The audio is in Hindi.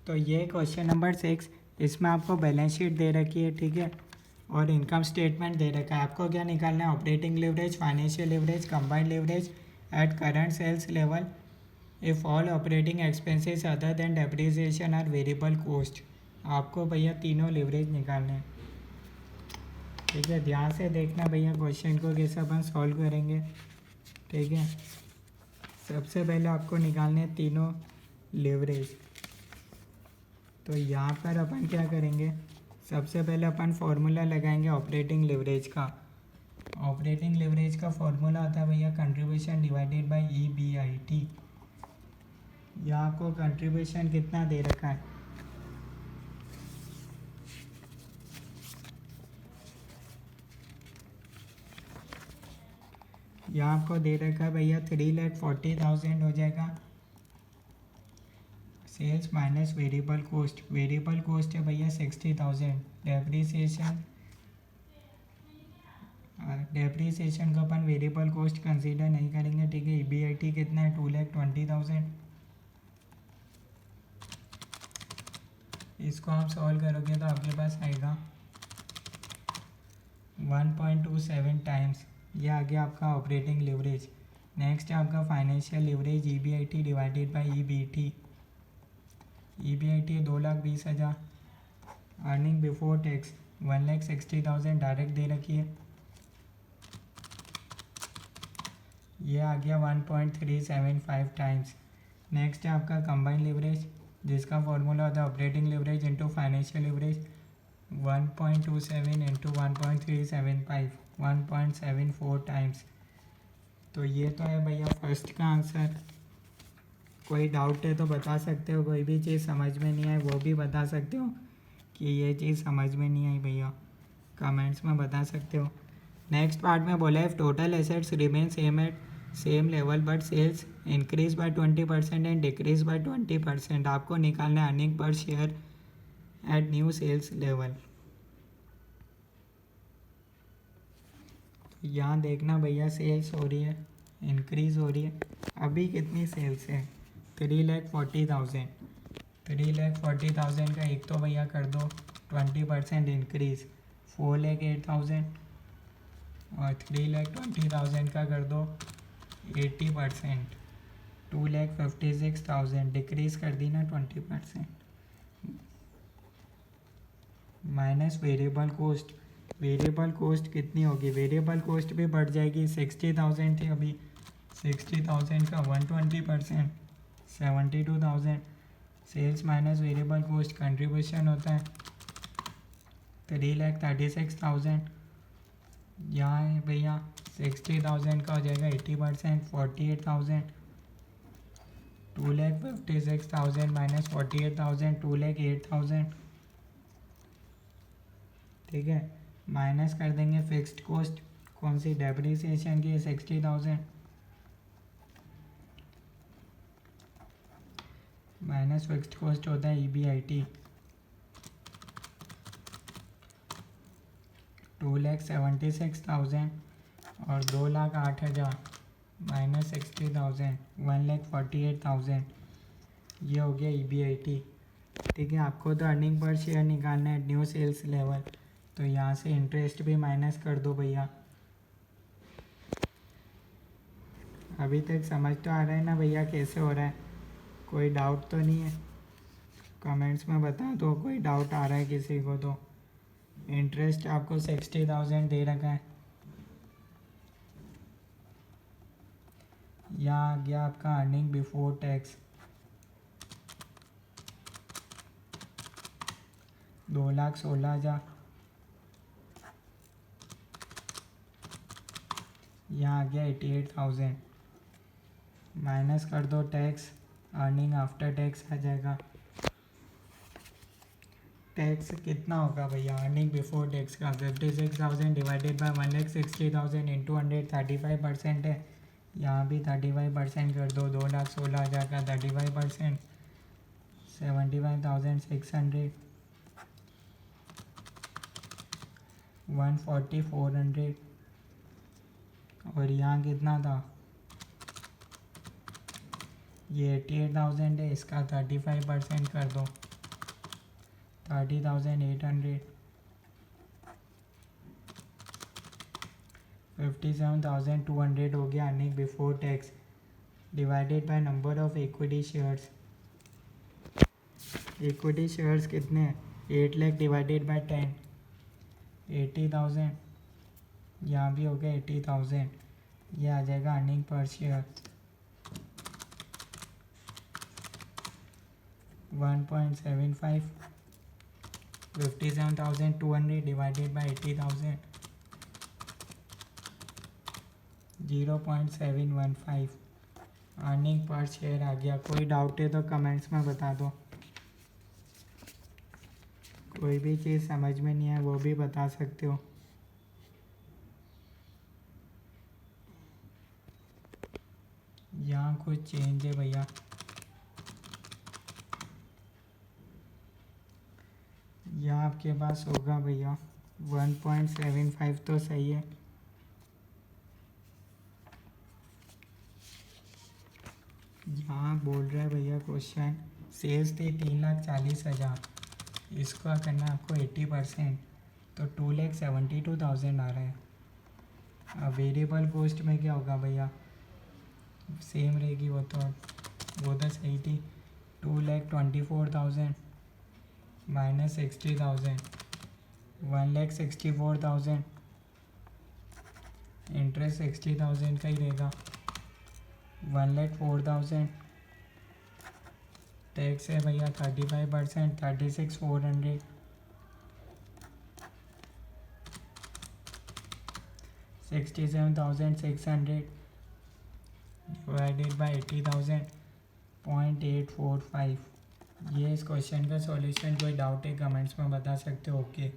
तो ये क्वेश्चन नंबर 6, इसमें आपको बैलेंस शीट दे रखी है, ठीक है, और इनकम स्टेटमेंट दे रखा है। आपको क्या निकालना है? Operating leverage, financial leverage, combined leverage at current sales level if all operating expenses other than depreciation are variable cost. आपको भैया तीनों लिवरेज निकालने हैं, ठीक है। ध्यान से देखना भैया क्वेश्चन को कैसे अपन सॉल्व करेंगे, ठीक है। सबसे पहले आपको निकालने हैं तीनों लिवरेज। तो यहाँ पर अपन क्या करेंगे? सबसे पहले अपन फार्मूला लगाएंगे ऑपरेटिंग लिवरेज का। ऑपरेटिंग लिवरेज का फार्मूला आता है भैया कंट्रीब्यूशन डिवाइडेड बाय EBIT। यहाँ आपको कंट्रीब्यूशन कितना दे रखा है? यहाँ आपको दे रखा है भैया 3,40,000 हो जाएगा sales minus variable cost. Variable cost है भैया 60,000। डेप्रीसिएशन को अपन वेरिएबल कॉस्ट कंसीडर नहीं करेंगे, ठीक है। EBIT कितना है? 2,20,000। इसको आप सॉल्व करोगे तो आपके पास आएगा 1.27 टाइम्स। ये आ गया आपका ऑपरेटिंग लिवरेज। नेक्स्ट है आपका financial leverage EBIT divided by EBT। EBIT 2,20,000। Earning before tax 1,60,000 direct दे रखी है। ये आ गया 1.375 टाइम्स। नेक्स्ट है आपका कंबाइंड लिवरेज, जिसका फॉर्मूला होता है operating leverage into financial leverage. 1.27 into 1.375, 1.74 times. तो ये तो है भैया फर्स्ट का आंसर। कोई डाउट है तो बता सकते हो, कोई भी चीज़ समझ में नहीं आई वो भी बता सकते हो कि ये चीज़ समझ में नहीं आई भैया, कमेंट्स में बता सकते हो। नेक्स्ट पार्ट में बोला है total assets remain same at same level but sales increase by 20% and decrease by 20%। आपको निकालना है earning per share at new sales level. यहाँ देखना भैया सेल्स हो रही है, इंक्रीज हो रही है। अभी कितनी सेल्स है? 3,40,000। 3,40,000 का एक तो भैया कर दो 20% इंक्रीज, 4,08,000। और 3,20,000 का कर दो 80%, 2,56,000। डिक्रीज कर दी ना 20%। Minus variable coast. Variable cost कितनी होगी? वेरिएबल कोस्ट भी बढ़ जाएगी। 60,000 थी अभी, 60,000 का 120%, 72,000। Sales minus variable cost contribution होता है 3,36,000। यहाँ है भैया 60,000 का हो जाएगा 80%, 48,000। 2,56,000 माइनस 48,000, 2,08,000, ठीक है। माइनस कर देंगे फिक्स्ड कॉस्ट, कौन सी? डेप्रिसिएशन की 60,000 माइनस फिक्स्ड कॉस्ट होता है EBIT 2,76,000। और 2,08,000 माइनस 60,000 1,48,000। ये हो गया EBIT, ठीक है। आपको तो अर्निंग पर शेयर निकालना है न्यू सेल्स लेवल, तो यहाँ से इंटरेस्ट भी माइनस कर दो भैया। अभी तक समझ तो आ रहा है ना भैया कैसे हो रहा है? कोई डाउट तो नहीं है? कमेंट्स में बता दो कोई डाउट आ रहा है किसी को तो। इंटरेस्ट आपको 60,000 दे रखा है। यहाँ आ गया आपका अर्निंग बिफोर टैक्स 2,16,000। यहाँ आ गया 88,000। माइनस कर दो टैक्स, अर्निंग आफ्टर टैक्स आ जाएगा। टैक्स कितना होगा भैया अर्निंग बिफोर टैक्स का? 56,000 डिवाइडेड बाय 1,60,000 इंटू 135% है। यहाँ भी 35% कर दो, 2,16,000 का 35%, 75,600, 140,400। और यहाँ कितना था? ये 88,000 है, इसका 35% कर दो 30,800, 57,200 हो गया earning before tax divided by number of equity shares. Equity shares कितने हैं? 8 लाख डिवाइडेड बाय 10, 80,000। यहाँ भी हो गया 80,000। ये आ जाएगा earning per share 1.75, 57,200 divided by 80,000, 0.715 earning per share आ गया। कोई डाउट है तो कमेंट्स में बता दो। कोई भी चीज़ समझ में नहीं है वो भी बता सकते हो। यहाँ कुछ चेंज है भैया, यहाँ आपके पास होगा भैया 1.75 तो सही है। यहाँ बोल रहा है भैया क्वेश्चन सेल्स थी 3,40,000, इसका करना आपको 80% तो 2,72,000 आ रहा है। अब वेरिएबल कॉस्ट में क्या होगा भैया? सेम रहेगी वो तो सही थी। 2,24,000 माइनस 60,000, 1,64,000, इंटरेस्ट 60,000 का ही रहेगा। 1,04,000 टैक्स है भैया 35%, 36,400, 67,600 डिवाइडेड बाई 80,000, 0.845। ये इस क्वेश्चन का सॉल्यूशन। कोई डाउट है कमेंट्स में बता सकते हो। ओके।